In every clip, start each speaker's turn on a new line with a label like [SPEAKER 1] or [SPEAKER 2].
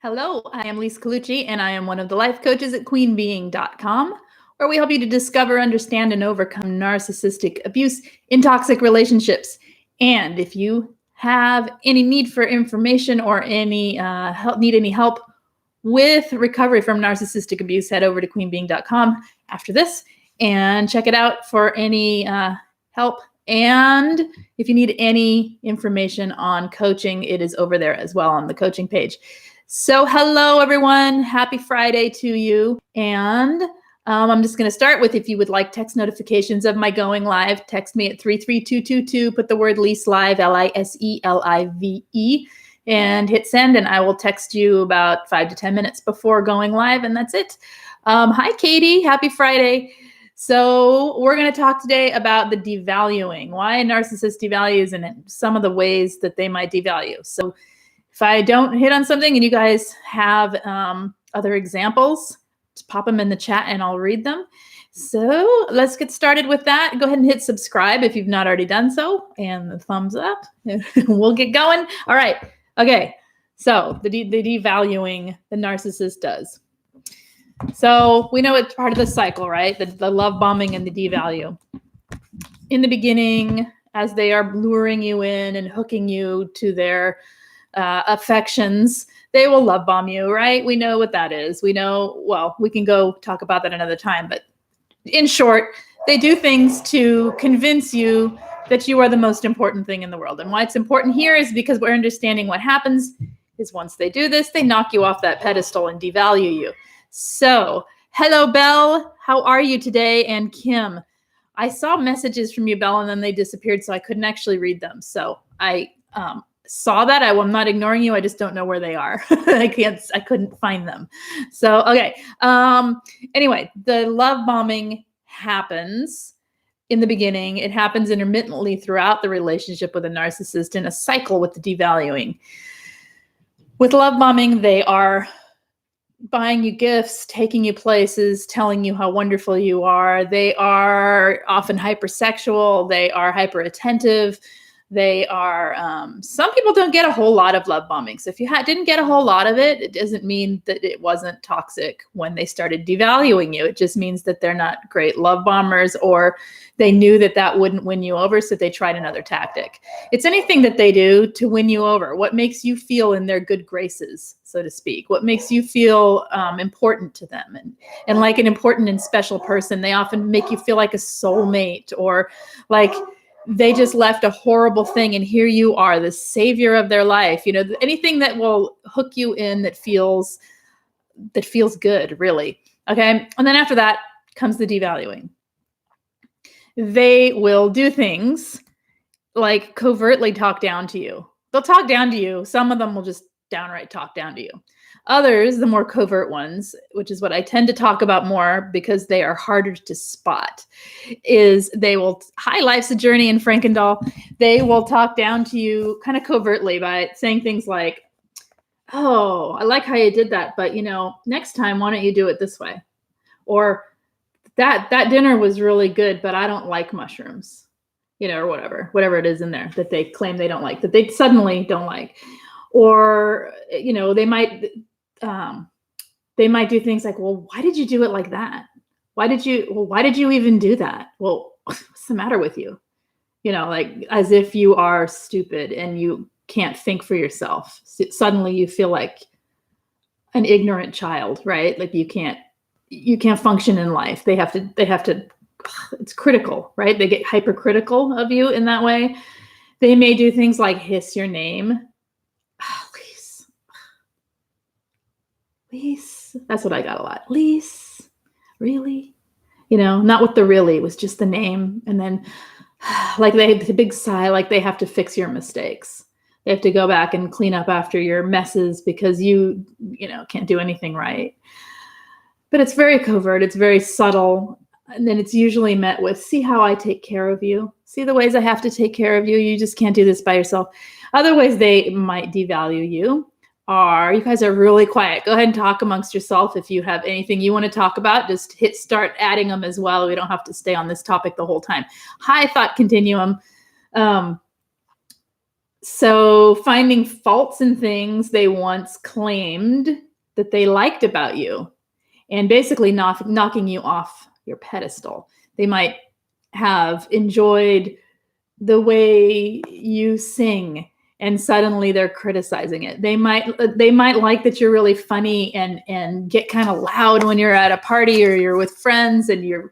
[SPEAKER 1] Hello, I am Lise Colucci, and I am one of the life coaches at queenbeing.com, where we help you to discover, understand, and overcome narcissistic abuse in toxic relationships. And if you have any need for information or any need any help with recovery from narcissistic abuse, head over to queenbeing.com after this and check it out for any help. And if you need any information on coaching, it is over there as well on the coaching page. So hello, everyone. Happy Friday to you. And I'm just going to start with, if you would like text notifications of my going live, text me at 33222, put the word Lise Live, LISELIVE, and hit send, and I will text you about 5 to 10 minutes before going live, and that's it. Hi, Katie. Happy Friday. So we're going to talk today about the devaluing, why a narcissist devalues, and some of the ways that they might devalue. So if I don't hit on something and you guys have other examples, just pop them in the chat and I'll read them. So let's get started with that. Go ahead and hit subscribe if you've not already done so, and the thumbs up. We'll get going. All right. Okay. So the devaluing the narcissist does. So we know it's part of the cycle, right? The love bombing and the devalue. In the beginning, as they are luring you in and hooking you to their affections, they will love bomb you, right? We know what that is. We know, well, we can go talk about that another time, but in short, they do things to convince you that you are the most important thing in the world. And why it's important here is because we're understanding what happens is once they do this, they knock you off that pedestal and devalue you. So, hello, Belle. How are you today? And Kim, I saw messages from you, Belle, and then they disappeared, so I couldn't actually read them. So I saw that. I'm not ignoring you. I just don't know where they are. I couldn't find them. So, okay. Anyway, the love bombing happens in the beginning. It happens intermittently throughout the relationship with a narcissist in a cycle with the devaluing. With love bombing, they are buying you gifts, taking you places, telling you how wonderful you are. They are often hypersexual. They are hyper attentive. They are, some people don't get a whole lot of love bombing. So if you didn't get a whole lot of it, it doesn't mean that it wasn't toxic when they started devaluing you. It just means that they're not great love bombers, or they knew that that wouldn't win you over, so they tried another tactic. It's anything that they do to win you over. What makes you feel in their good graces, so to speak? What makes you feel important to them? And like an important and special person, they often make you feel like a soulmate, or like they just left a horrible thing and here you are, the savior of their life. You know, anything that will hook you in that feels good, really. Okay. And then after that comes the devaluing. They will do things like covertly talk down to you. They'll talk down to you. Some of them will just downright talk down to you. Others, the more covert ones, which is what I tend to talk about more because they are harder to spot, is they will, hi, life's a journey in Frankendahl. They will talk down to you kind of covertly by saying things like, oh, I like how you did that, but next time, why don't you do it this way? Or that dinner was really good, but I don't like mushrooms, or whatever it is in there that they claim they don't like, that they suddenly don't like. Or, they might do things like, well, why did you do it like that? Why did you even do that? Well, what's the matter with you? Like as if you are stupid and you can't think for yourself. Suddenly you feel like an ignorant child, right? Like you can't function in life. They have to, it's critical, right? They get hypercritical of you in that way. They may do things like hiss your name. Lise. That's what I got a lot. Lise, really? Not with the really, it was just the name. And then like they have the big sigh, like they have to fix your mistakes. They have to go back and clean up after your messes because you can't do anything right. But it's very covert. It's very subtle. And then it's usually met with, see how I take care of you. See the ways I have to take care of you. You just can't do this by yourself. Other ways they might devalue you are, you guys are really quiet. Go ahead and talk amongst yourself. If you have anything you want to talk about, just hit start adding them as well. We don't have to stay on this topic the whole time. Hi, Thought Continuum. So finding faults in things they once claimed that they liked about you, and basically knocking you off your pedestal. They might have enjoyed the way you sing, and suddenly they're criticizing it. They might like that you're really funny and get kind of loud when you're at a party or you're with friends and you're,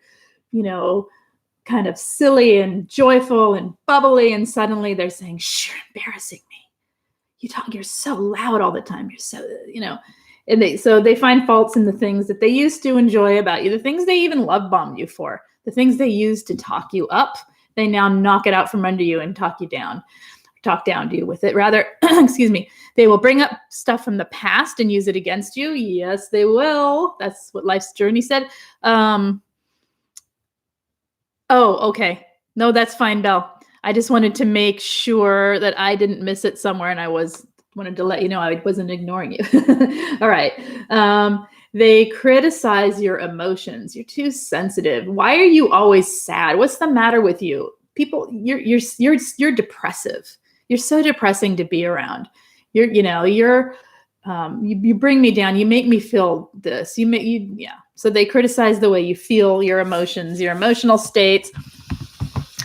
[SPEAKER 1] kind of silly and joyful and bubbly, and suddenly they're saying, "Shh, you're embarrassing me. You're so loud all the time. You're so, And they find faults in the things that they used to enjoy about you, the things they even love bombed you for, the things they used to talk you up. They now knock it out from under you and talk down to you with it. Rather, excuse me, they will bring up stuff from the past and use it against you. Yes, they will. That's what Life's Journey said. Oh, okay. No, that's fine, Belle. I just wanted to make sure that I didn't miss it somewhere, and wanted to let you know I wasn't ignoring you. All right. They criticize your emotions. You're too sensitive. Why are you always sad? What's the matter with you? People, you're depressive. You're so depressing to be around. You bring me down. You make me feel this. So they criticize the way you feel, your emotions, your emotional states.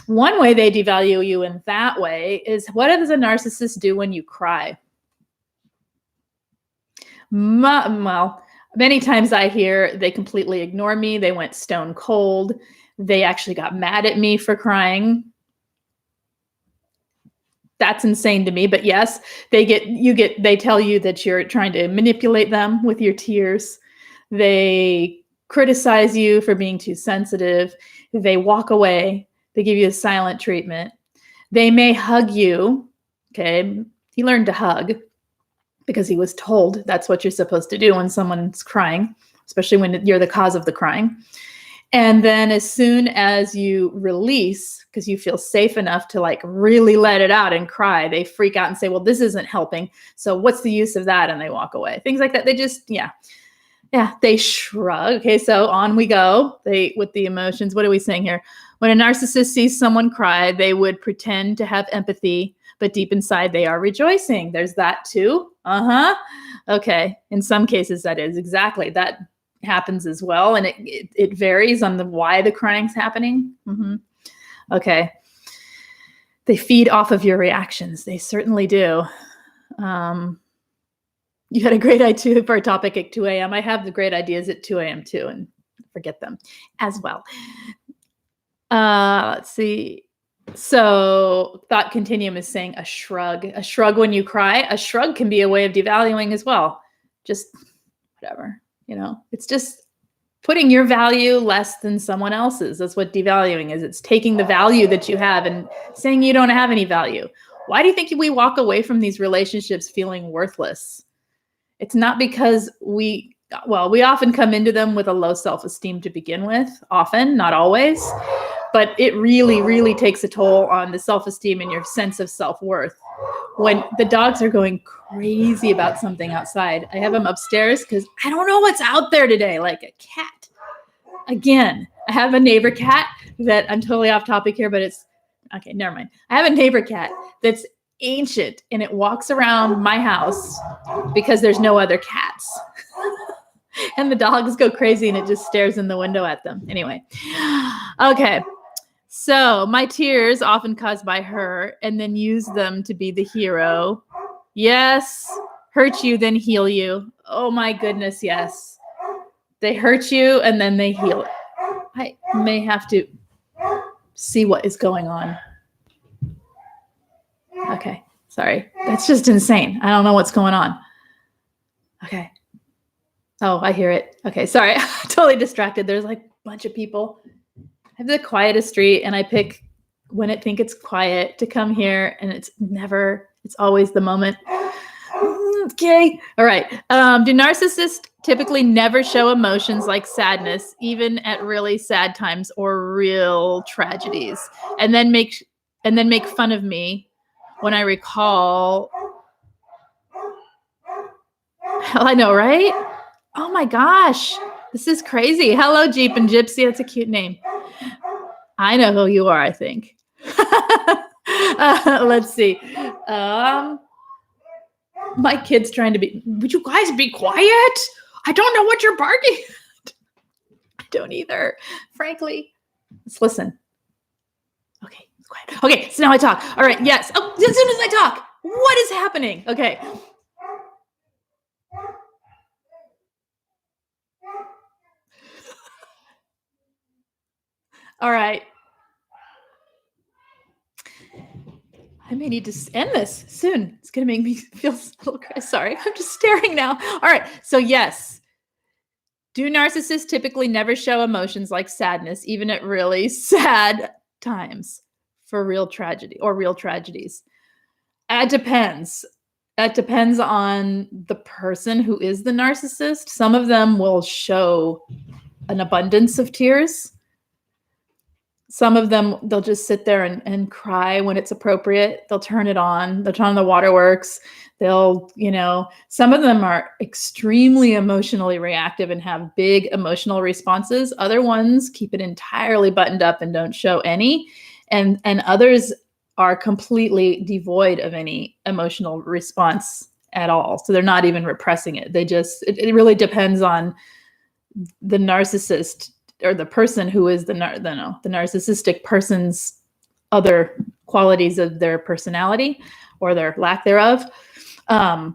[SPEAKER 1] One way they devalue you in that way is, what does a narcissist do when you cry? Well, many times I hear they completely ignore me. They went stone cold. They actually got mad at me for crying. That's insane to me. But yes, they tell you that you're trying to manipulate them with your tears. They criticize you for being too sensitive. They walk away. They give you a silent treatment. They may hug you. Okay. He learned to hug because he was told that's what you're supposed to do when someone's crying, especially when you're the cause of the crying. And then as soon as you release, because you feel safe enough to like really let it out and cry, they freak out and say, well, this isn't helping. So what's the use of that? And they walk away. Things like that. They just, they shrug. Okay, so on we go. With the emotions, what are we saying here? When a narcissist sees someone cry, they would pretend to have empathy, but deep inside they are rejoicing. There's that too. Okay. In some cases, that is exactly that happens as well, and it varies on why the crying's happening. Okay. They feed off of your reactions. They certainly do. You had a great idea for a topic at 2 a.m. I have the great ideas at 2 a.m. too, and forget them as well. Let's see. So thought continuum is saying a shrug when you cry. A shrug can be a way of devaluing as well. Just whatever, it's just putting your value less than someone else's. That's what devaluing is. It's taking the value that you have and saying you don't have any value. Why do you think we walk away from these relationships feeling worthless? It's not because we often come into them with a low self-esteem to begin with, often, not always, but it really, really takes a toll on the self-esteem and your sense of self-worth. When the dogs are going crazy about something outside, I have them upstairs because I don't know what's out there today, like a cat. Again, I have a neighbor cat that, I'm totally off topic here, but okay, never mind. I have a neighbor cat that's ancient and it walks around my house because there's no other cats. And the dogs go crazy and it just stares in the window at them. Anyway, okay. So my tears, often caused by her, and then use them to be the hero. Yes, hurt you, then heal you. Oh my goodness, yes. They hurt you and then they heal it. I may have to see what is going on. Okay, sorry. That's just insane. I don't know what's going on. Okay. Oh, I hear it. Okay, sorry. Totally distracted. There's like a bunch of people. I have the quietest street, and I pick when I think it's quiet to come here, and it's always the moment. Okay. All right. Do narcissists typically never show emotions like sadness, even at really sad times or real tragedies, and then make fun of me when I recall? Hell, I know, right? Oh my gosh, this is crazy. Hello, Jeep and Gypsy. That's a cute name. I know who you are, I think. Let's see. My kid's trying to be, would you guys be quiet? I don't know what you're barking at. I don't either, frankly. Let's listen. Okay, quiet. Okay, so now I talk. All right, yes. Oh, as soon as I talk, what is happening? Okay. All right. I may need to end this soon. It's going to make me feel a little crazy. Sorry, I'm just staring now. All right. So yes, do narcissists typically never show emotions like sadness, even at really sad times for real tragedy or real tragedies? It depends. That depends on the person who is the narcissist. Some of them will show an abundance of tears. Some of them, they'll just sit there and cry when it's appropriate. They'll turn it on. They'll turn on the waterworks. They'll, some of them are extremely emotionally reactive and have big emotional responses. Other ones keep it entirely buttoned up and don't show any. And others are completely devoid of any emotional response at all. So they're not even repressing it. It really depends on the narcissist or the person who is the narcissistic person's other qualities of their personality or their lack thereof. And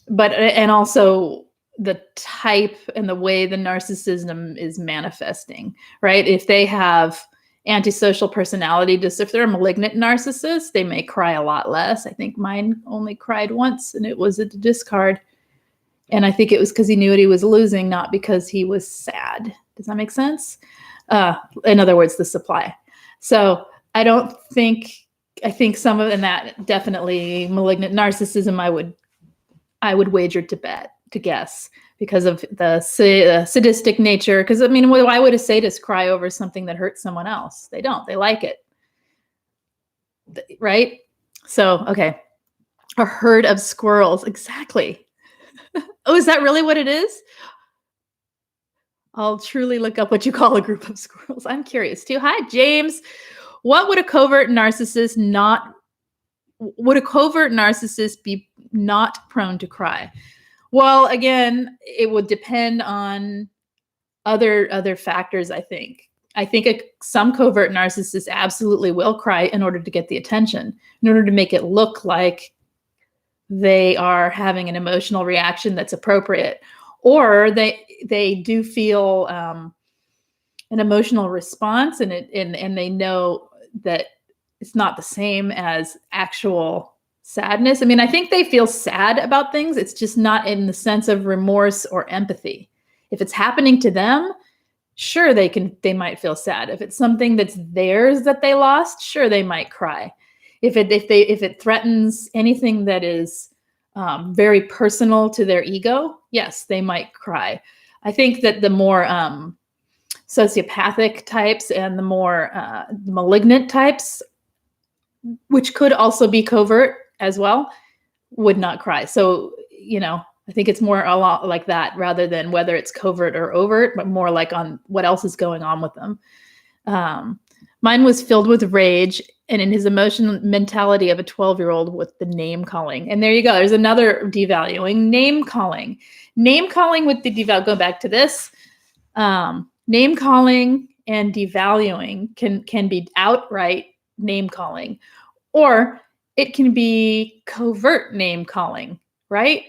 [SPEAKER 1] also the type and the way the narcissism is manifesting, right? If they have antisocial personality, if they're a malignant narcissist, they may cry a lot less. I think mine only cried once, and it was at the discard. And I think it was because he knew what he was losing, not because he was sad. Does that make sense? In other words, the supply. So I think some of, and that definitely malignant narcissism, I would wager to guess, because of the sadistic nature. Because why would a sadist cry over something that hurts someone else? They don't. They like it, right? So, okay. A herd of squirrels. Exactly. Oh, is that really what it is? I'll truly look up what you call a group of squirrels. I'm curious too. Hi, James. What would a covert narcissist be not prone to cry? Well, again, it would depend on other factors, I think. I think some covert narcissists absolutely will cry in order to get the attention, in order to make it look like they are having an emotional reaction that's appropriate. Or they do feel an emotional response, and they know that it's not the same as actual sadness. I think they feel sad about things. It's just not in the sense of remorse or empathy. If it's happening to them, sure, they might feel sad. If it's something that's theirs that they lost, sure, they might cry. If it threatens anything that is very personal to their ego, yes, they might cry. I think that the more sociopathic types and the more malignant types, which could also be covert as well, would not cry. So, I think it's more a lot like that, rather than whether it's covert or overt, but more like on what else is going on with them. Mine was filled with rage and in his emotional mentality of a 12-year-old with the name calling. And there you go. There's another devaluing. Name calling. Name calling with the go back to this. Name calling and devaluing can be outright name calling, or it can be covert name calling, right?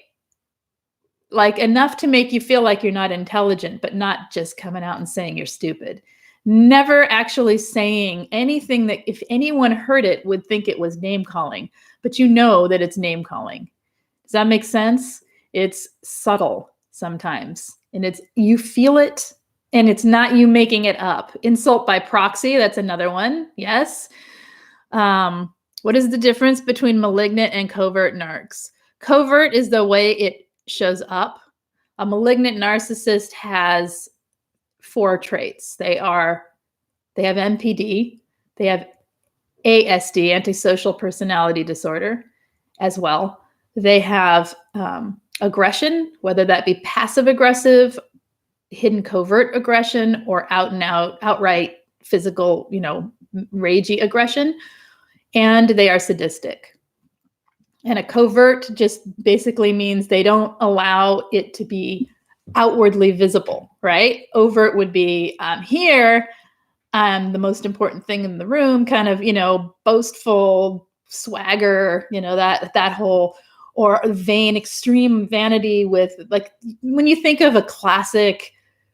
[SPEAKER 1] Like enough to make you feel like you're not intelligent, but not just coming out and saying you're stupid. Never actually saying anything that if anyone heard it would think it was name calling, but you know that it's name calling. Does that make sense? It's subtle sometimes, and you feel it, and it's not you making it up. Insult by proxy, that's another one. Yes. What is the difference between malignant and covert narcs? Covert is the way it shows up. A malignant narcissist has 4 traits. They have MPD, they have ASD, antisocial personality disorder, as well. They have aggression, whether that be passive aggressive, hidden covert aggression, or out and outright physical, ragey aggression. And they are sadistic. And a covert just basically means they don't allow it to be outwardly visible, right? Overt would be, I'm here, I'm the most important thing in the room, kind of, boastful swagger, that whole, or vain, extreme vanity with, like, when you think of a classic,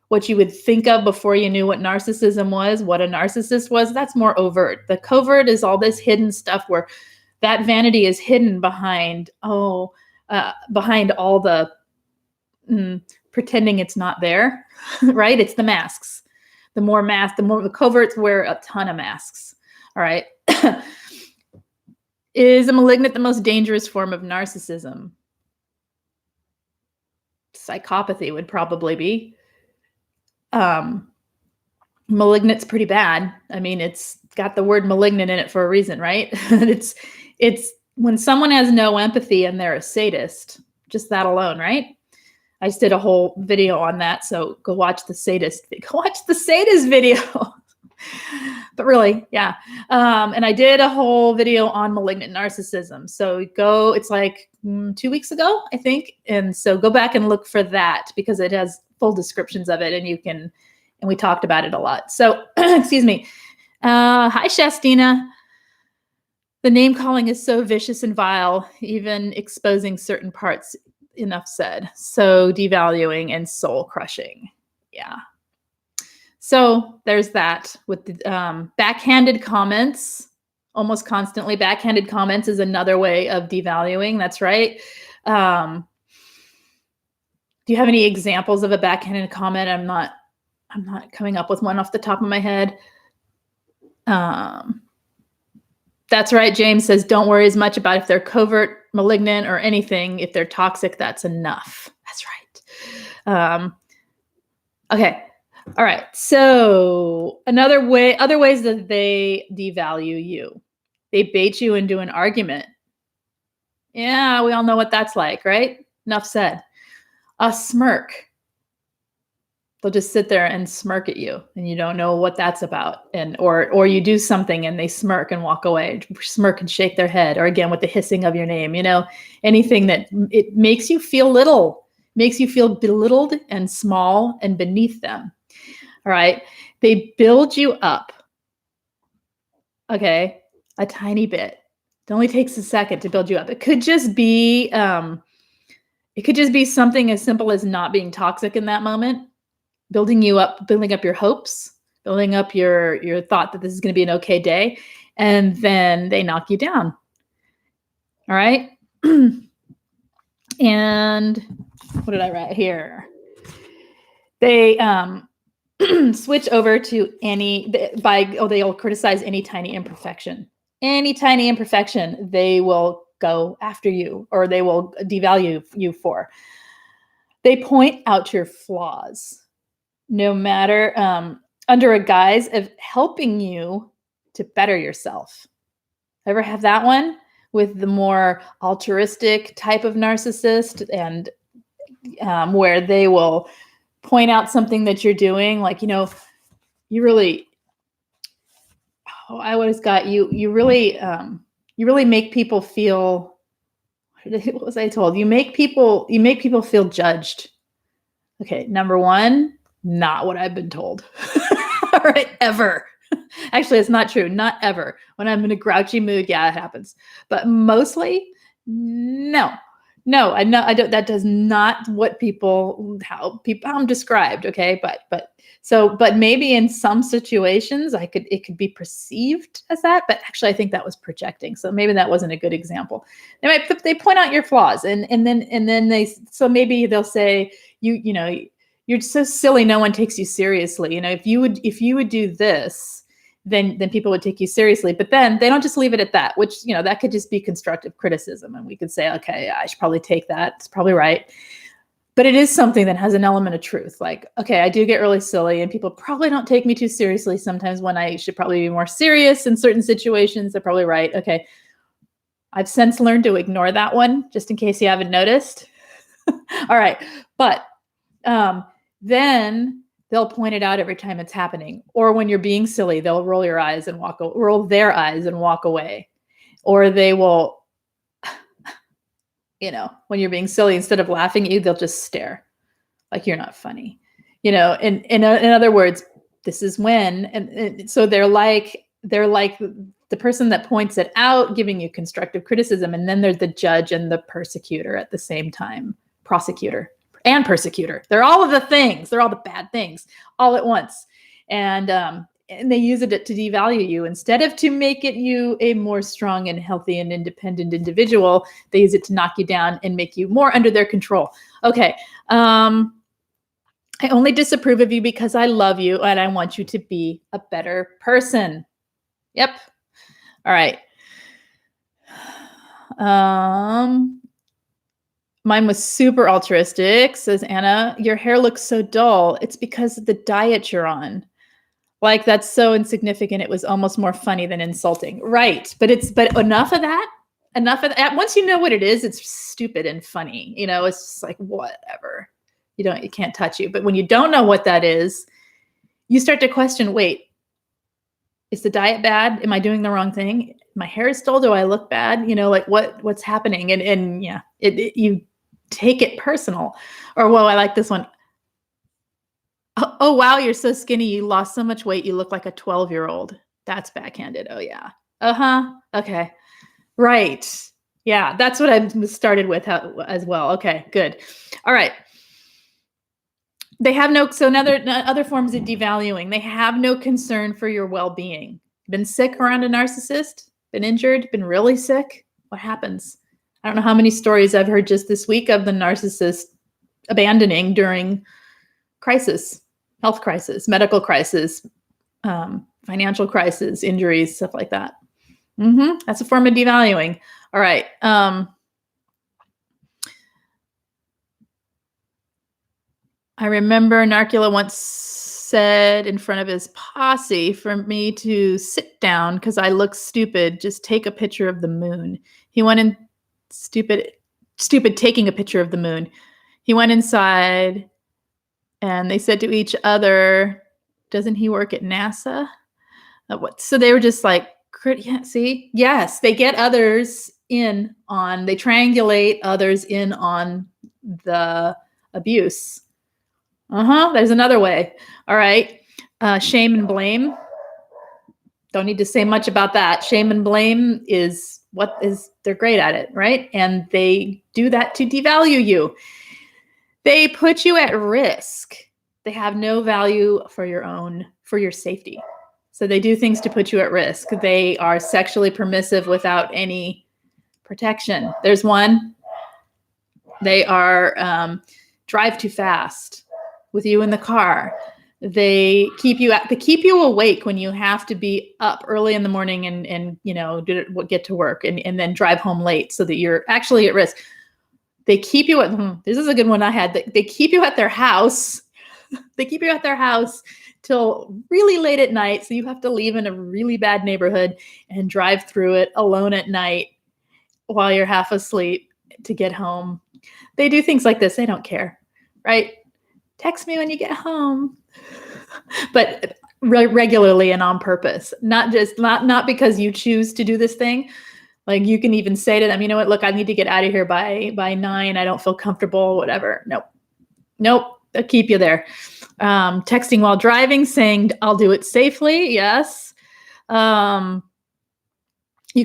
[SPEAKER 1] what you would think of before you knew what narcissism was, what a narcissist was, that's more overt. The covert is all this hidden stuff where that vanity is hidden behind, behind all the pretending it's not there, right? It's the masks. The more the coverts wear a ton of masks. All right. Is a malignant the most dangerous form of narcissism? Psychopathy would probably be. Malignant's pretty bad. I mean, it's got the word malignant in it for a reason, right? it's when someone has no empathy and they're a sadist, just that alone, right? I just did a whole video on that, so go watch the sadist. Go watch the sadist video. But really, yeah. And I did a whole video on malignant narcissism. So it's like 2 weeks ago, I think. And so go back and look for that because it has full descriptions of it, and we talked about it a lot. So, excuse me. Hi, Shastina. The name calling is so vicious and vile, even exposing certain parts. Enough said. So devaluing and soul crushing. Yeah. So there's that with the backhanded comments. Almost constantly backhanded comments is another way of devaluing. That's right. Do you have any examples of a backhanded comment? I'm not coming up with one off the top of my head. That's right. James says, don't worry as much about if they're covert, malignant, or anything. If they're toxic, that's enough. That's right. Okay. All right. So other ways that they devalue you. They bait you into an argument. Yeah, we all know what that's like, right? Enough said. A smirk. They'll just sit there and smirk at you and you don't know what that's about. Or you do something and they smirk and walk away, smirk and shake their head, or again, with the hissing of your name, anything that it makes you feel little, makes you feel belittled and small and beneath them. All right. They build you up. Okay. A tiny bit. It only takes a second to build you up. It could just be something as simple as not being toxic in that moment. Building you up, building up your hopes, building up your thought that this is going to be an okay day, and then they knock you down. All right. And what did I write here? They switch over to they'll criticize any tiny imperfection. Any tiny imperfection, they will go after you or they will devalue you for. They point out your flaws. No matter under a guise of helping you to better yourself. Ever have that one with the more altruistic type of narcissist and where they will point out something that you're doing, like, you really, I always got you really make people feel, what was I told? You make people feel judged. Okay, number one, not what I've been told. All right, ever. Actually, it's not true. Not ever. When I'm in a grouchy mood, yeah, it happens. But mostly, no. I know I don't. That does not how I'm described. Okay, but maybe in some situations, it could be perceived as that. But actually, I think that was projecting. So maybe that wasn't a good example. They point out your flaws, and then maybe they'll say you're so silly, no one takes you seriously. If you would do this, then people would take you seriously. But then they don't just leave it at that, which, that could just be constructive criticism. And we could say, okay, I should probably take that. It's probably right. But it is something that has an element of truth. Like, okay, I do get really silly and people probably don't take me too seriously sometimes when I should probably be more serious in certain situations. They're probably right. Okay. I've since learned to ignore that one, just in case you haven't noticed. All right. But then they'll point it out every time it's happening. Or when you're being silly, they'll roll their eyes and walk away. Or they will, when you're being silly, instead of laughing at you, they'll just stare like you're not funny. In other words, this is when, and so they're like the person that points it out, giving you constructive criticism, and then there's the judge and the persecutor at the same time, prosecutor and persecutor. They're all of the things. They're all the bad things all at once, and they use it to devalue you instead of to make you a more strong and healthy and independent individual. They use it to knock you down and make you more under their control. Okay. I only disapprove of you because I love you and I want you to be a better person. Yep. All right. Mine was super altruistic, says Anna. Your hair looks so dull. It's because of the diet you're on. Like, that's so insignificant. It was almost more funny than insulting. Right. But enough of that. Enough of that. Once you know what it is, it's stupid and funny. It's just like, whatever. You can't touch you. But when you don't know what that is, you start to question, wait, is the diet bad? Am I doing the wrong thing? My hair is dull. Do I look bad? Like what's happening? And yeah, you take it personal. Or, whoa, I like this one. Oh, wow, you're so skinny. You lost so much weight. You look like a 12-year-old. That's backhanded. Oh, yeah. Uh-huh. Okay. Right. Yeah, that's what I started with as well. Okay, good. All right. They have other forms of devaluing. They have no concern for your well-being. Been sick around a narcissist? Been injured? Been really sick? What happens? I don't know how many stories I've heard just this week of the narcissist abandoning during crisis, health crisis, medical crisis, financial crisis, injuries, stuff like that. That's a form of devaluing. All right. I remember Narcula once said in front of his posse for me to sit down because I look stupid. Just take a picture of the moon. He went in stupid taking a picture of the moon. He went inside and they said to each other, doesn't he work at NASA? So they were just like, yeah, see? Yes, they get others they triangulate others in on the abuse. There's another way. All right. Shame and blame. Don't need to say much about that. Shame and blame they're great at it, right? And they do that to devalue you. They put you at risk. They have no value for your safety. So they do things to put you at risk. They are sexually permissive without any protection. There's one. They are drive too fast with you in the car. They keep you awake when you have to be up early in the morning and get to work and then drive home late so that you're actually at risk. They keep you this is a good one I had. They keep you at their house. They keep you at their house till really late at night. So you have to leave in a really bad neighborhood and drive through it alone at night while you're half asleep to get home. They do things like this. They don't care, right? Text me when you get home, but regularly and on purpose, not because you choose to do this thing. Like, you can even say to them, you know what, look, I need to get out of here by 9. I don't feel comfortable, whatever. Nope. They'll keep you there. Texting while driving, saying I'll do it safely. Yes. You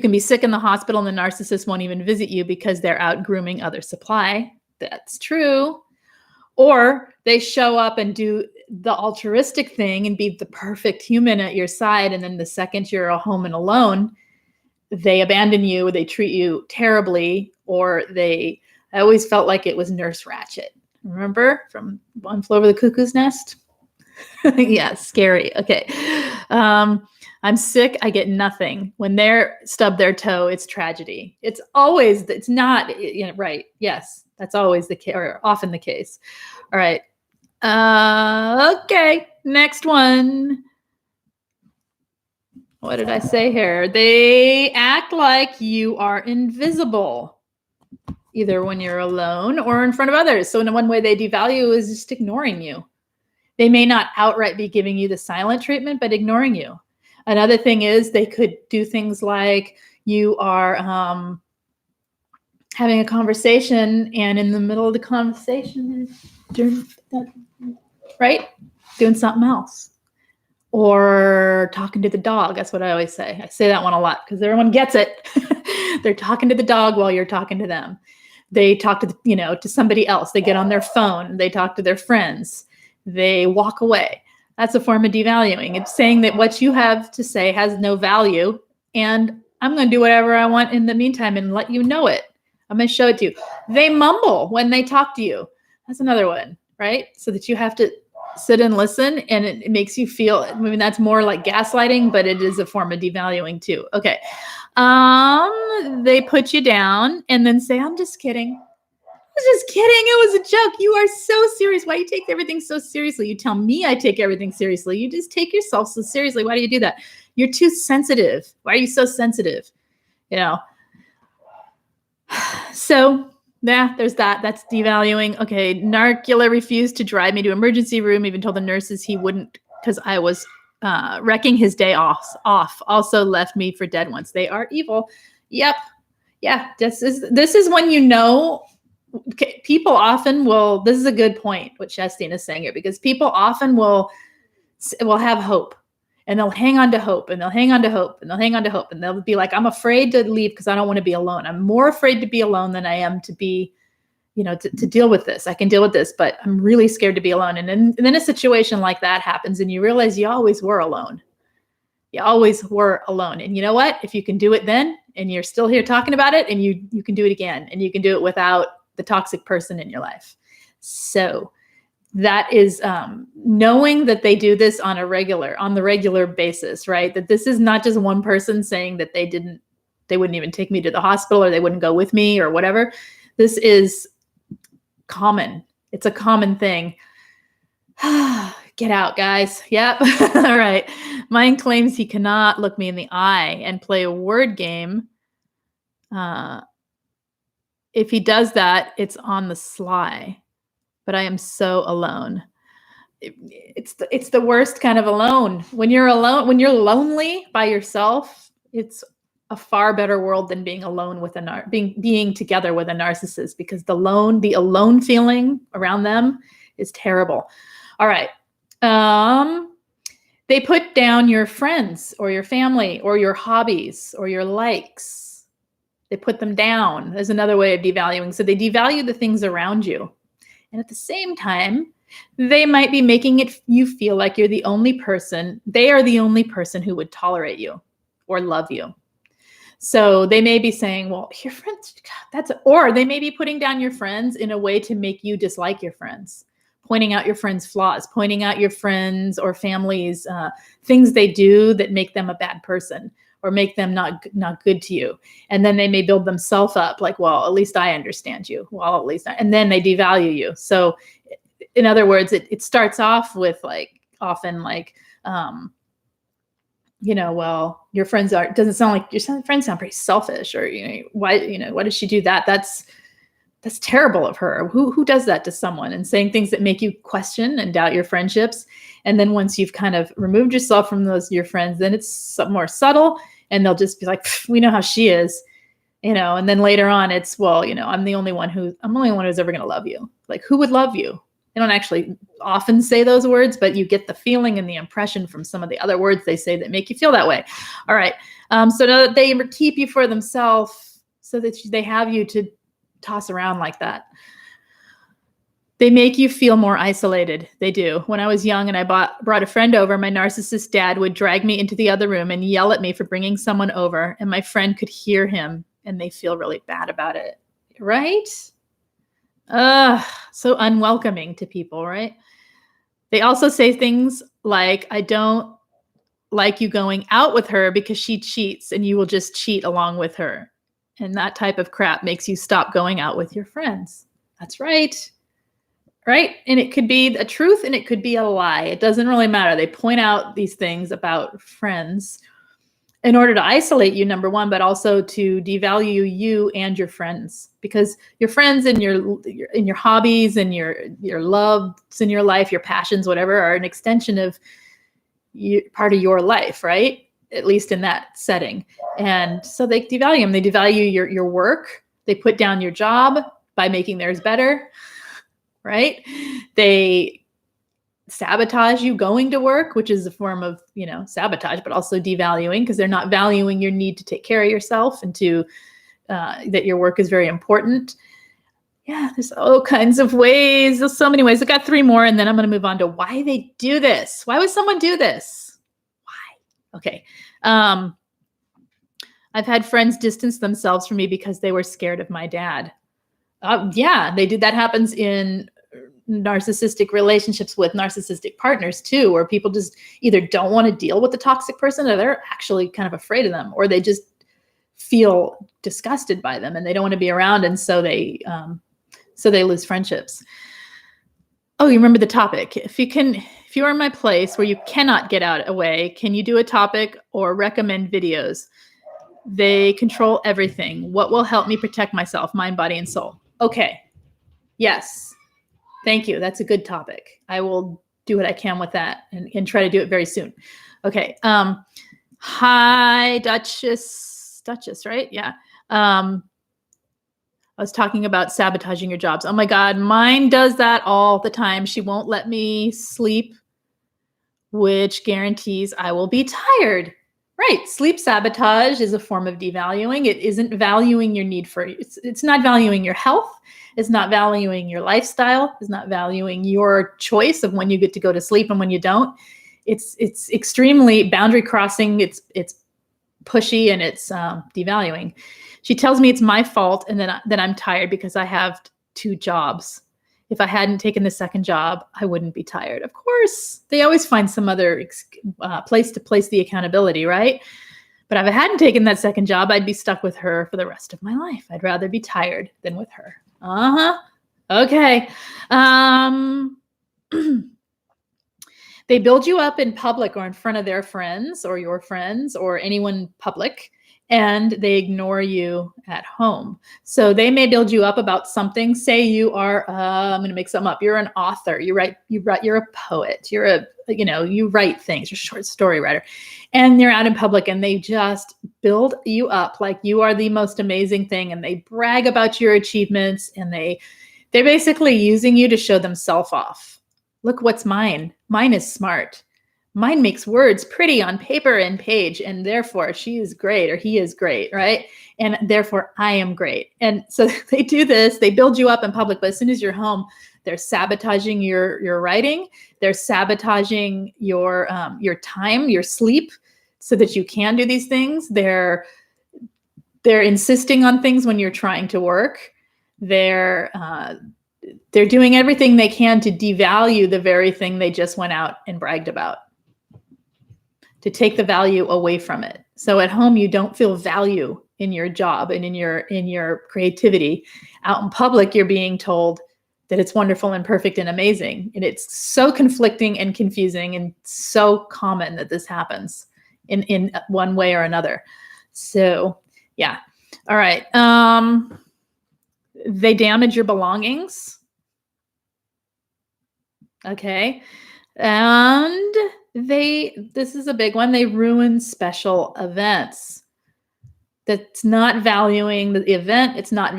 [SPEAKER 1] can be sick in the hospital and the narcissist won't even visit you because they're out grooming other supply. That's true. Or they show up and do the altruistic thing and be the perfect human at your side. And then the second you're home and alone, they abandon you, they treat you terribly, or I always felt like it was Nurse Ratched. Remember from One Flew Over the Cuckoo's Nest? Yeah, scary. Okay. I'm sick. I get nothing. When they're stub their toe, it's tragedy. It's not, right. Yes. That's always the case, or often the case. All right. Okay. Next one. What did I say here? They act like you are invisible, either when you're alone or in front of others. So in one way they devalue is just ignoring you. They may not outright be giving you the silent treatment, but ignoring you. Another thing is they could do things like you are having a conversation, and in the middle of the conversation, right, doing something else. Or talking to the dog. That's what I always say. I say that one a lot because everyone gets it. They're talking to the dog while you're talking to them. They talk to, to somebody else. They get on their phone. They talk to their friends. They walk away. That's a form of devaluing. It's saying that what you have to say has no value, and I'm going to do whatever I want in the meantime and let you know it. I'm going to show it to you. They mumble when they talk to you. That's another one, right? So that you have to sit and listen, and it makes you feel, I mean, that's more like gaslighting, but it is a form of devaluing too. Okay. They put you down and then say, I'm just kidding. I was just kidding. It was a joke. You are so serious. Why do you take everything so seriously? You tell me I take everything seriously. You just take yourself so seriously. Why do you do that? You're too sensitive. Why are you so sensitive? So yeah, there's that. That's devaluing. Okay. Narcula refused to drive me to emergency room, even told the nurses he wouldn't because I was wrecking his day off. Also left me for dead once. They are evil. Yep. Yeah. This is when people often will, this is a good point, what Shastine is saying here, because people often will have hope. And they'll hang on to hope, and they'll hang on to hope, and they'll hang on to hope. And they'll be like, I'm afraid to leave because I don't want to be alone. I'm more afraid to be alone than I am to be, to deal with this. I can deal with this, but I'm really scared to be alone. And then a situation like that happens, and you realize you always were alone. You always were alone. And you know what? If you can do it then, and you're still here talking about it, and you can do it again, and you can do it without the toxic person in your life. So that is knowing that they do this on the regular basis, right? That this is not just one person saying that they wouldn't even take me to the hospital, or they wouldn't go with me, or whatever. This is common. It's a common thing. Get out, guys. Yep. All right. Mine claims he cannot look me in the eye and play a word game. If he does that, it's on the sly. But I am so alone. It's the worst kind of alone. When you're alone, when you're lonely by yourself, it's a far better world than being alone with being together with a narcissist, because the alone feeling around them is terrible. All right. They put down your friends or your family or your hobbies or your likes. They put them down. There's another way of devaluing. So they devalue the things around you. And at the same time, they might be making you feel like you're the only person. They are the only person who would tolerate you or love you. So they may be saying, well, your friends, or they may be putting down your friends in a way to make you dislike your friends, pointing out your friends' flaws, pointing out your friends or families, things they do that make them a bad person or make them not good to you. And then they may build themselves up like, well, at least I understand you. Well, at least and then they devalue you. So in other words, it starts off with often well, your friends doesn't sound like your friends sound pretty selfish, or, why does she do that? That's terrible of her. Who does that to someone? And saying things that make you question and doubt your friendships. And then once you've kind of removed yourself from your friends, then it's more subtle, and they'll just be like, we know how she is, and then later on it's, well, I'm the only one who's ever going to love you. Like, who would love you? They don't actually often say those words, but you get the feeling and the impression from some of the other words they say that make you feel that way. All right. So now they keep you for themselves so that they have you to toss around like that. They make you feel more isolated. They do. When I was young and I brought a friend over, my narcissist dad would drag me into the other room and yell at me for bringing someone over, and my friend could hear him, and they feel really bad about it. Right? So unwelcoming to people, right? They also say things like, I don't like you going out with her because she cheats and you will just cheat along with her. And that type of crap makes you stop going out with your friends. That's right. Right? And it could be a truth and it could be a lie. It doesn't really matter. They point out these things about friends in order to isolate you, number one, but also to devalue you and your friends, because your friends and your hobbies and your loves in your life, your passions, whatever, are an extension of part of your life, right? At least in that setting. And so they devalue them. They devalue your work. They put down your job by making theirs better, right? They sabotage you going to work, which is a form of, sabotage, but also devaluing, because they're not valuing your need to take care of yourself and to that your work is very important. Yeah, there's all kinds of ways. There's so many ways. I got 3 more, and then I'm going to move on to why they do this. Why would someone do this? Why? Okay. I've had friends distance themselves from me because they were scared of my dad. Yeah, they did. That happens in narcissistic relationships with narcissistic partners too, where people just either don't want to deal with the toxic person, or they're actually kind of afraid of them, or they just feel disgusted by them and they don't want to be around, and so they lose friendships. Oh, you remember the topic. If you are in my place where you cannot get out away, can you do a topic or recommend videos? They control everything. What will help me protect myself, mind, body, and soul? Okay. Yes. Thank you. That's a good topic. I will do what I can with that and try to do it very soon. Okay. Hi, Duchess, right? Yeah. I was talking about sabotaging your jobs. Oh my God, mine does that all the time. She won't let me sleep, which guarantees I will be tired. Right. Sleep sabotage is a form of devaluing. It isn't valuing your need for, it's not valuing your health. It's not valuing your lifestyle. It's not valuing your choice of when you get to go to sleep and when you don't. It's extremely boundary crossing. It's pushy, and it's devaluing. She tells me it's my fault and that I'm tired because I have 2 jobs. If I hadn't taken the second job, I wouldn't be tired. Of course, they always find some other place to place the accountability, right? But if I hadn't taken that second job, I'd be stuck with her for the rest of my life. I'd rather be tired than with her. Okay. They build you up in public or in front of their friends or your friends or anyone public, and they ignore you at home. So they may build you up about something. Say you are, I'm going to make something up. You're an author. You're a poet. You write things. You're a short story writer, and they're out in public and they just build you up like you are the most amazing thing. And they brag about your achievements, and they're basically using you to show themselves off. Look what's mine. Mine is smart. Mine makes words pretty on paper and page, and therefore she is great or he is great, right? And therefore I am great. And so they do this, they build you up in public, but as soon as you're home, they're sabotaging your writing. They're sabotaging your time, your sleep, so that you can do these things. They're insisting on things when you're trying to work. They're doing everything they can to devalue the very thing they just went out and bragged about, to take the value away from it. So at home, you don't feel value in your job and in your creativity. Out in public, you're being told that it's wonderful and perfect and amazing. And it's so conflicting and confusing, and so common that this happens in one way or another. So yeah. All right. They damage your belongings. Okay. And this is a big one. They ruin special events. That's not valuing the event. It's not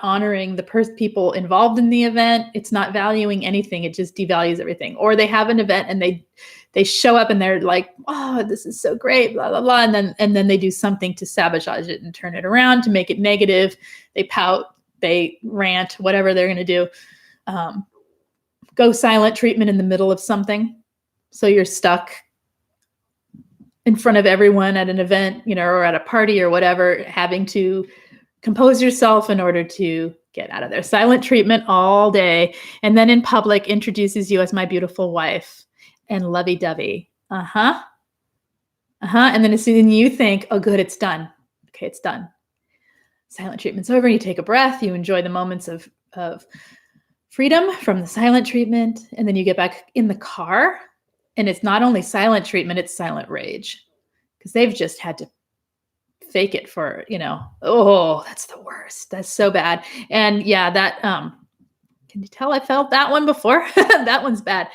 [SPEAKER 1] honoring the people involved in the event. It's not valuing anything. It just devalues everything. Or they have an event and they show up and they're like, oh, this is so great, blah, blah, blah. And then they do something to sabotage it and turn it around to make it negative. They pout, they rant, whatever they're going to do. Go silent treatment in the middle of something. So you're stuck in front of everyone at an event, or at a party or whatever, having to compose yourself in order to get out of there. Silent treatment all day. And then in public introduces you as my beautiful wife and lovey-dovey. And then as soon as you think, oh, good, it's done. Okay, it's done. Silent treatment's over. You take a breath. You enjoy the moments of freedom from the silent treatment. And then you get back in the car. And it's not only silent treatment, it's silent rage, because they've just had to fake it for, oh, that's the worst. That's so bad. And yeah, that, can you tell I felt that one before? That one's bad.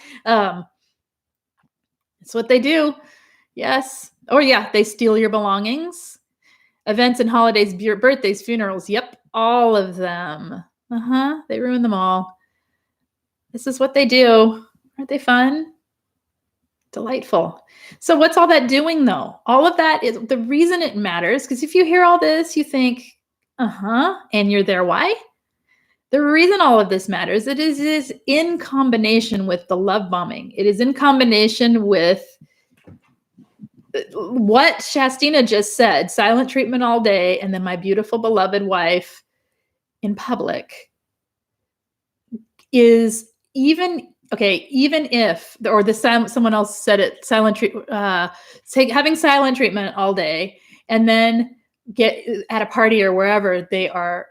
[SPEAKER 1] It's what they do. Yes. Or yeah, they steal your belongings, events and holidays, birthdays, funerals. Yep. All of them. They ruin them all. This is what they do. Aren't they fun? Delightful. So what's all that doing though? All of that is the reason it matters, because if you hear all this, you think, and you're there. Why? The reason all of this matters, it is in combination with the love bombing. It is in combination with what Shastina just said, silent treatment all day, and then my beautiful beloved wife in public is even if, or someone else said it, having silent treatment all day, and then get at a party or wherever they are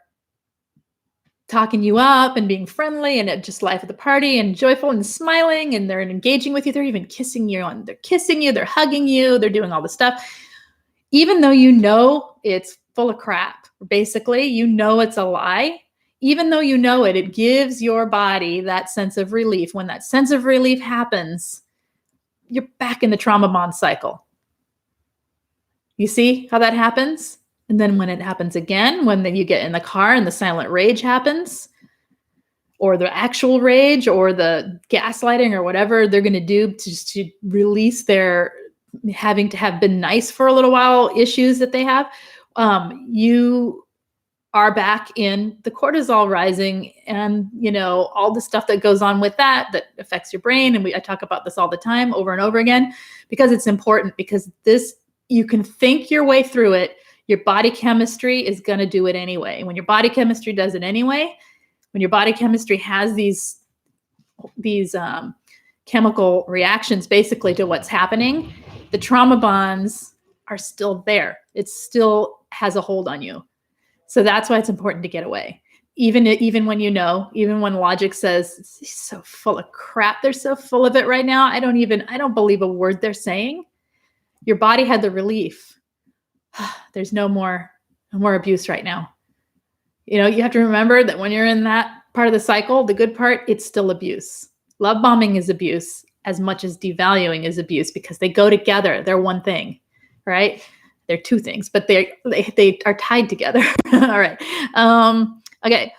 [SPEAKER 1] talking you up and being friendly and it just life at the party and joyful and smiling, and they're engaging with you. They're even kissing you, they're hugging you, they're doing all the stuff. Even though you know it's full of crap, basically, you know it's a lie. Even though you know it, it gives your body that sense of relief. When that sense of relief happens, you're back in the trauma bond cycle. You see how that happens? And then when it happens again, when you get in the car and the silent rage happens, or the actual rage, or the gaslighting, or whatever they're going to do to release their having to have been nice for a little while issues that they have, you are back in the cortisol rising, and all the stuff that goes on with that affects your brain. And I talk about this all the time, over and over again, because it's important. Because you can think your way through it. Your body chemistry is going to do it anyway. When your body chemistry does it anyway, when your body chemistry has these chemical reactions basically to what's happening, the trauma bonds are still there. It still has a hold on you. So that's why it's important to get away. Even when even when logic says it's so full of crap, they're so full of it right now, I don't believe a word they're saying. Your body had the relief. There's no more abuse right now. You have to remember that when you're in that part of the cycle, the good part, it's still abuse. Love bombing is abuse as much as devaluing is abuse, because they go together. They're one thing, right? They're two things, but they are tied together. All right. Okay.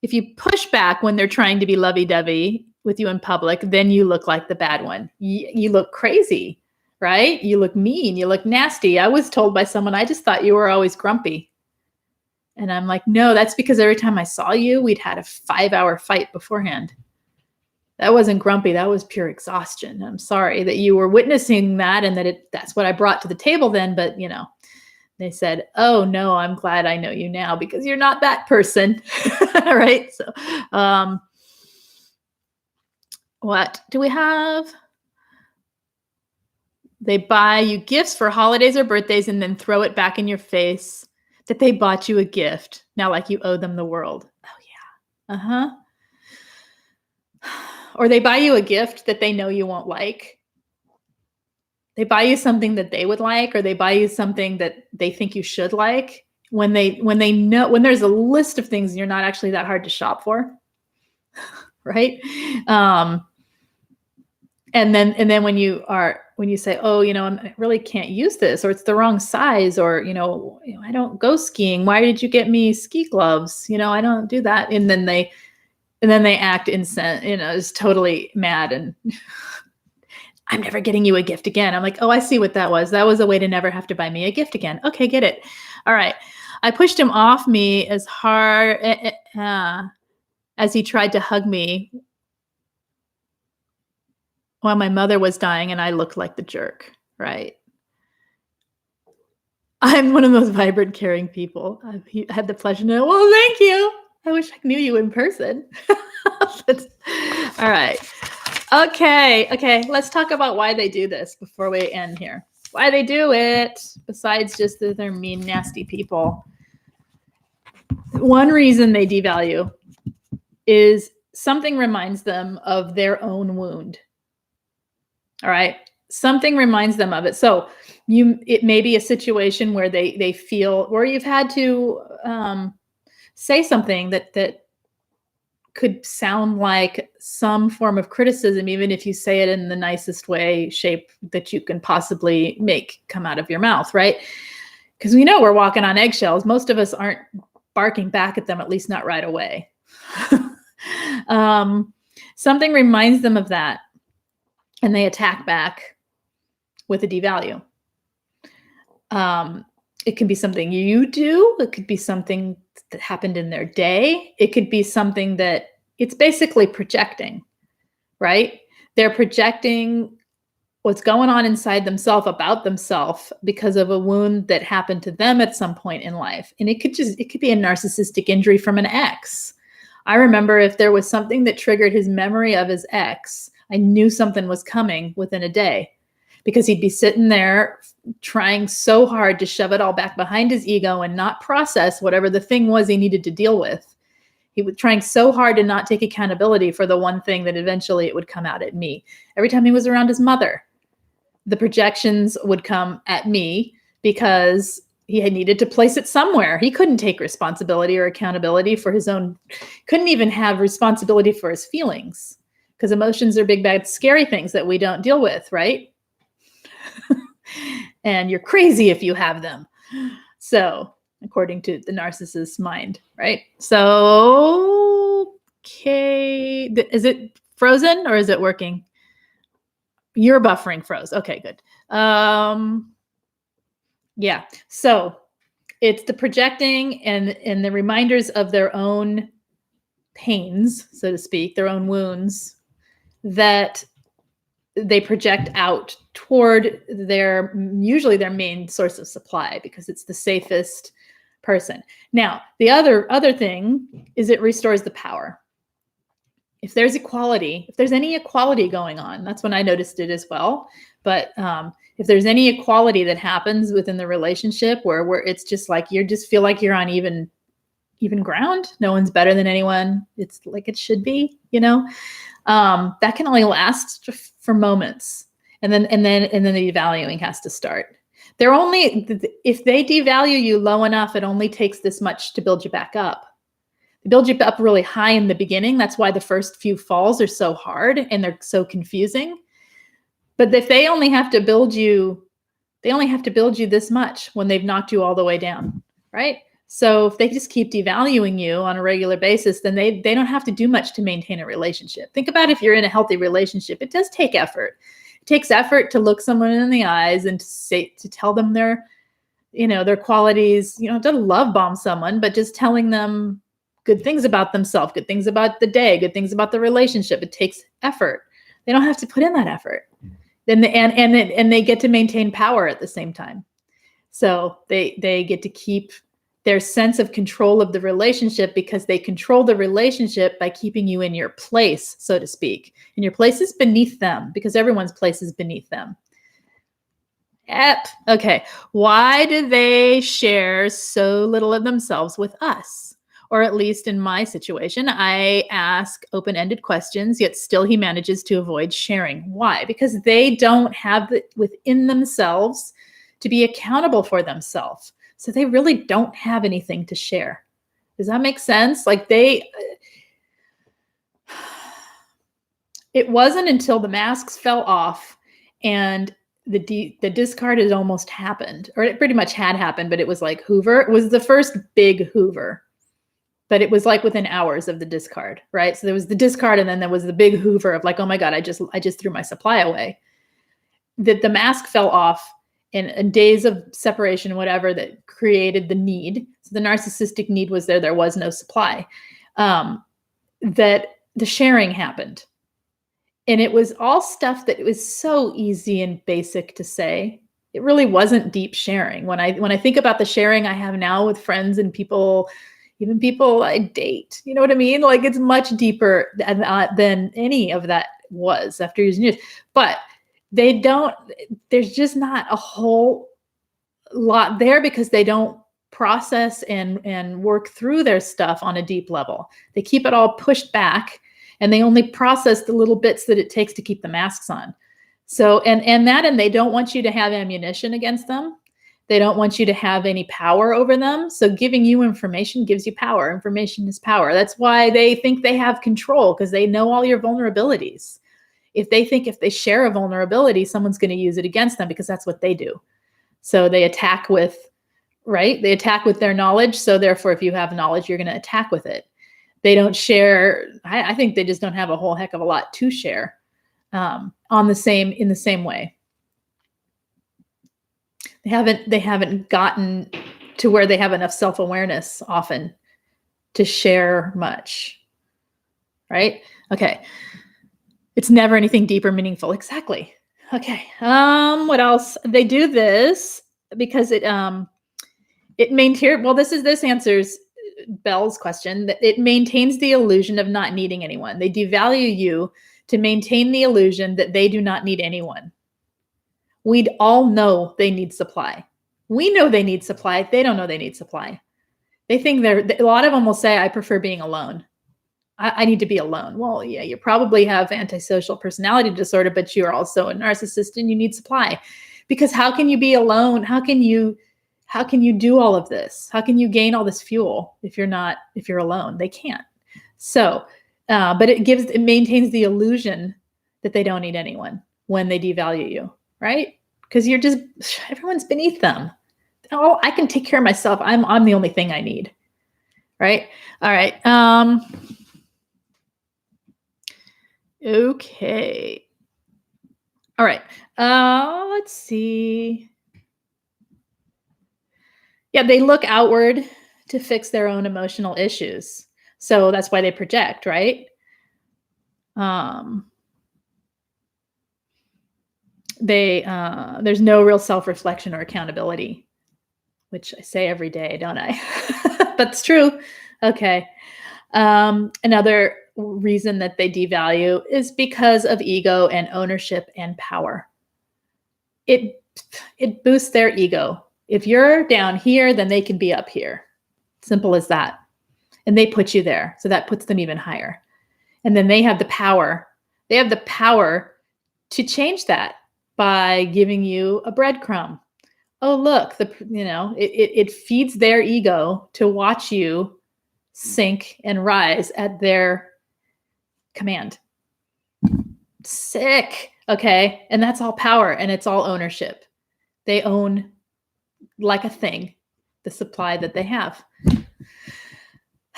[SPEAKER 1] If you push back when they're trying to be lovey-dovey with you in public, then you look like the bad one. You look crazy, right? You look mean. You look nasty. I was told by someone, I just thought you were always grumpy. And I'm like, no, that's because every time I saw you, we'd had a 5-hour fight beforehand. That wasn't grumpy. That was pure exhaustion. I'm sorry that you were witnessing that, and that's what I brought to the table then. But, they said, oh, no, I'm glad I know you now, because you're not that person. Right? So what do we have? They buy you gifts for holidays or birthdays and then throw it back in your face that they bought you a gift. Now, like you owe them the world. Oh, yeah. Or they buy you a gift that they know you won't like. They buy you something that they would like, or they buy you something that they think you should like, when there's a list of things you're not actually that hard to shop for. Right? And then when you say, oh, I really can't use this, or it's the wrong size, or, I don't go skiing. Why did you get me ski gloves? I don't do that. And then they act incensed, is totally mad, and I'm never getting you a gift again. I'm like, oh, I see what that was. That was a way to never have to buy me a gift again. Okay, get it. All right. I pushed him off me as hard as he tried to hug me while my mother was dying, and I looked like the jerk, right? I'm one of those vibrant, caring people. I've had the pleasure to know. Well, thank you. I wish I knew you in person. All right. Okay. Let's talk about why they do this before we end here. Why they do it, besides just that they're mean, nasty people. One reason they devalue is something reminds them of their own wound. All right. Something reminds them of it. So it may be a situation where they feel, or you've had to say something that could sound like some form of criticism, even if you say it in the nicest shape that you can possibly make come out of your mouth, right? because we know we're walking on eggshells. Most of us aren't barking back at them, at least not right away. Something reminds them of that, and they attack back with a devalue. It can be something you do. It could be something that happened in their day. It could be something that it's basically projecting, right? They're projecting what's going on inside themselves about themselves because of a wound that happened to them at some point in life. And it could be a narcissistic injury from an ex. I remember if there was something that triggered his memory of his ex, I knew something was coming within a day, because he'd be sitting there trying so hard to shove it all back behind his ego and not process whatever the thing was he needed to deal with. He was trying so hard to not take accountability for the one thing that eventually it would come out at me. Every time he was around his mother, the projections would come at me because he had needed to place it somewhere. He couldn't take responsibility or accountability for his own, couldn't even have responsibility for his feelings, because emotions are big, bad, scary things that we don't deal with, right? And you're crazy if you have them. So, according to the narcissist's mind, right? So, okay. Is it frozen or is it working? Your buffering froze. Okay, good. Yeah. So it's the projecting and the reminders of their own pains, so to speak, their own wounds that they project out toward usually their main source of supply, because it's the safest person. Now, the other thing is it restores the power. If there's equality, if there's any equality going on, that's when I noticed it as well. But if there's any equality that happens within the relationship where it's just like you just feel like you're on even ground, no one's better than anyone, it's like it should be, that can only last for moments, and then the devaluing has to start. If they devalue you low enough, it only takes this much to build you back up. They build you up really high in the beginning. That's why the first few falls are so hard and they're so confusing. But if they only have to build you this much when they've knocked you all the way down, right? So if they just keep devaluing you on a regular basis, then they don't have to do much to maintain a relationship. Think about if you're in a healthy relationship, it does take effort. It takes effort to look someone in the eyes and to tell them their qualities, to love bomb someone, but just telling them good things about themselves, good things about the day, good things about the relationship. It takes effort. They don't have to put in that effort. Then they get to maintain power at the same time. So they get to keep their sense of control of the relationship, because they control the relationship by keeping you in your place, so to speak. And your place is beneath them, because everyone's place is beneath them. Yep. Okay. Why do they share so little of themselves with us? Or at least in my situation, I ask open-ended questions, yet still he manages to avoid sharing. Why? Because they don't have it within themselves to be accountable for themselves. So they really don't have anything to share. Does that make sense? Like it wasn't until the masks fell off and the discard had almost happened, or it pretty much had happened, but it was like Hoover. It was the first big Hoover, but it was like within hours of the discard, right? So there was the discard, and then there was the big Hoover of like, oh my God, I just threw my supply away. The mask fell off in days of separation, whatever, that created the need. So the narcissistic need was there. There was no supply. That the sharing happened. And it was all stuff that was so easy and basic to say. It really wasn't deep sharing. When I think about the sharing I have now with friends and people, even people I date, you know what I mean? Like it's much deeper than any of that was after years and years. But there's just not a whole lot there, because they don't process and work through their stuff on a deep level. They keep it all pushed back, and they only process the little bits that it takes to keep the masks on. So, and they don't want you to have ammunition against them. They don't want you to have any power over them. So giving you information gives you power. Information is power. That's why they think they have control, because they know all your vulnerabilities. If they share a vulnerability, someone's going to use it against them, because that's what they do. So they attack with right? They attack with their knowledge. So therefore, if you have knowledge, you're going to attack with it. They don't share. I think they just don't have a whole heck of a lot to share in the same way. They haven't gotten to where they have enough self-awareness often to share much, right? Okay. It's never anything deep or meaningful. Exactly. Okay. What else? They do this because it maintains, well, this answers Belle's question, that it maintains the illusion of not needing anyone. They devalue you to maintain the illusion that they do not need anyone. We'd all know they need supply. We know they need supply. They don't know they need supply. They think a lot of them will say, I prefer being alone. I need to be alone. Well, yeah, you probably have antisocial personality disorder, but you're also a narcissist and you need supply. Because how can you be alone? How can you do all of this? How can you gain all this fuel if you're alone? They can't. So, but it maintains the illusion that they don't need anyone when they devalue you, right? Because everyone's beneath them. Oh, I can take care of myself. I'm the only thing I need, right? All right. Okay. All right. Let's see. Yeah, they look outward to fix their own emotional issues. So that's why they project, right? There's no real self-reflection or accountability, which I say every day, don't I? But it's true. Okay. Another reason that they devalue is because of ego and ownership and power. It boosts their ego. If you're down here, then they can be up here. Simple as that. And they put you there. So that puts them even higher. And then they have the power. They have the power to change that by giving you a breadcrumb. Oh, look, it feeds their ego to watch you sink and rise at their command. Sick. Okay. And that's all power and it's all ownership. They own, like a thing, the supply that they have.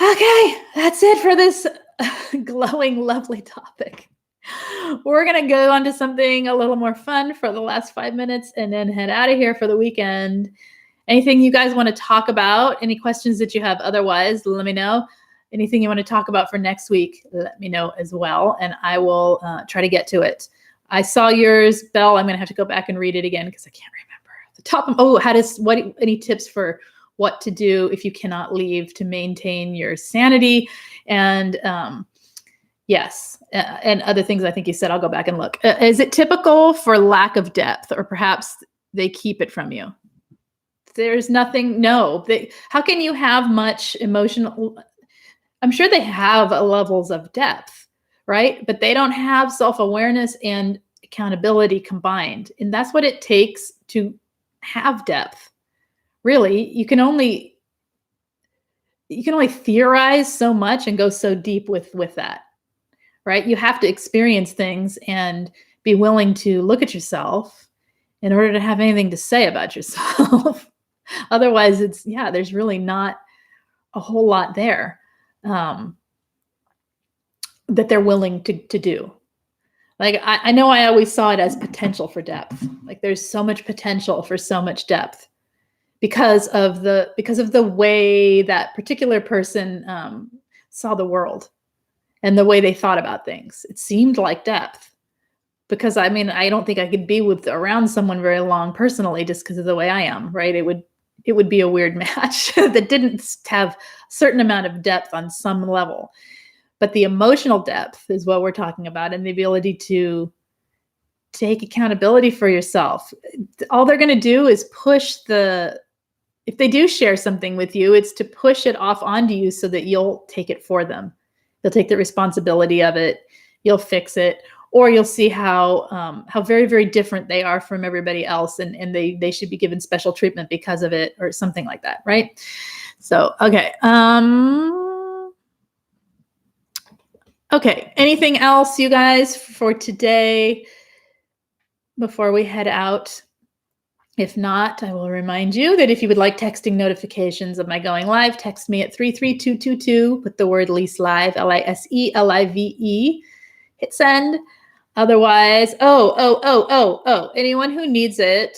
[SPEAKER 1] Okay. That's it for this glowing, lovely topic. We're going to go on to something a little more fun for the last 5 minutes and then head out of here for the weekend. Anything you guys want to talk about? Any questions that you have otherwise, let me know. Anything you want to talk about for next week, let me know as well. And I will try to get to it. I saw yours, Belle. I'm going to have to go back and read it again because I can't remember the top of, any tips for what to do if you cannot leave to maintain your sanity? And yes, and other things I think you said. I'll go back and look. Is it typical for lack of depth, or perhaps they keep it from you? There's nothing. No. How can you have much emotional? I'm sure they have levels of depth, right? But they don't have self-awareness and accountability combined. And that's what it takes to have depth. Really, you can only theorize so much and go so deep with that, right? You have to experience things and be willing to look at yourself in order to have anything to say about yourself. Otherwise, there's really not a whole lot there that they're willing to do. Like, I know I always saw it as potential for depth. Like, there's so much potential for so much depth because of the way that particular person saw the world and the way they thought about things. It seemed like depth. Because I don't think I could be around someone very long personally just because of the way I am, right? It would be a weird match that didn't have a certain amount of depth on some level. But the emotional depth is what we're talking about, and the ability to take accountability for yourself. All they're going to do is if they do share something with you, it's to push it off onto you so that you'll take it for them. You'll take the responsibility of it. You'll fix it. Or you'll see how very, very different they are from everybody else, and they should be given special treatment because of it, or something like that, right? So, okay. Okay, anything else, you guys, for today before we head out? If not, I will remind you that if you would like texting notifications of my going live, text me at 33222 with the word Lise Live, LISELIVE. Hit send. Otherwise, anyone who needs it,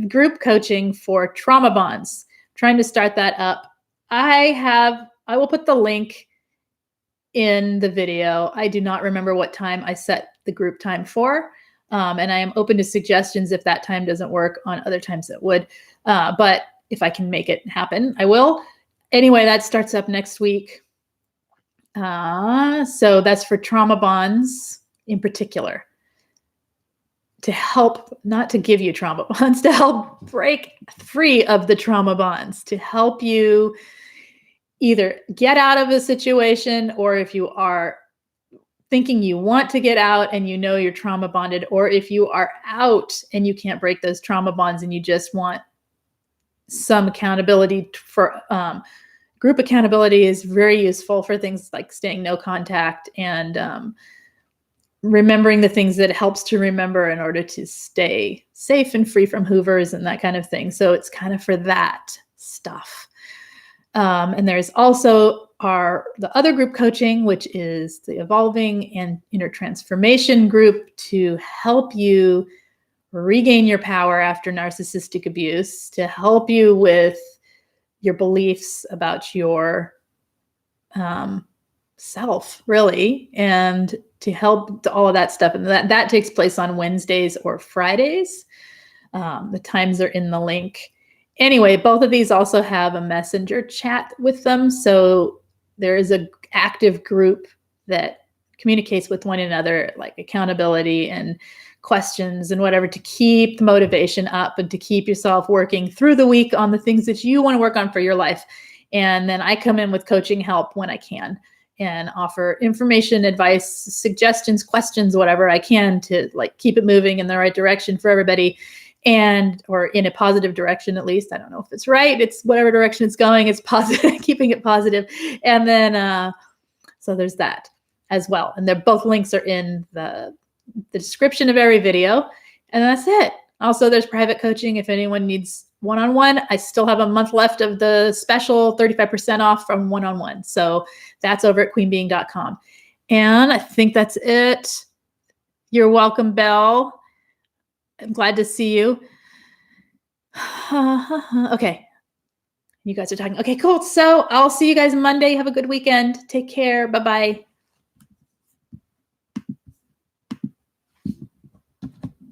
[SPEAKER 1] group coaching for trauma bonds. I'm trying to start that up. I will put the link in the video. I do not remember what time I set the group time for. And I am open to suggestions if that time doesn't work on other times that would. But if I can make it happen, I will. Anyway, that starts up next week. So that's for trauma bonds in particular. To help, not to give you trauma bonds, to help break free of the trauma bonds, to help you either get out of a situation, or if you are thinking you want to get out and you know you're trauma bonded, or if you are out and you can't break those trauma bonds and you just want some accountability for group accountability is very useful for things like staying no contact and remembering the things that it helps to remember in order to stay safe and free from hoovers and that kind of thing. So it's kind of for that stuff. And there's also the other group coaching, which is the Evolving and Inner Transformation group, to help you regain your power after narcissistic abuse, to help you with your beliefs about your self, really, and to help all of that stuff. And that takes place on Wednesdays or Fridays. The times are in the link. Anyway, both of these also have a messenger chat with them. So there is an active group that communicates with one another, like accountability and questions and whatever, to keep the motivation up and to keep yourself working through the week on the things that you want to work on for your life. And then I come in with coaching help when I can and offer information, advice, suggestions, questions, whatever I can to like keep it moving in the right direction for everybody, and or in a positive direction at least. I don't know if it's right. It's whatever direction it's going, it's positive, keeping it positive. And then so there's that as well. And they're both links are in the description of every video. And that's it. Also, there's private coaching if anyone needs one-on-one. I still have a month left of the special 35% off from one-on-one. So that's over at queenbeing.com. And I think that's it. You're welcome, Belle. I'm glad to see you. Okay. You guys are talking. Okay, cool. So I'll see you guys Monday. Have a good weekend. Take care. Bye-bye.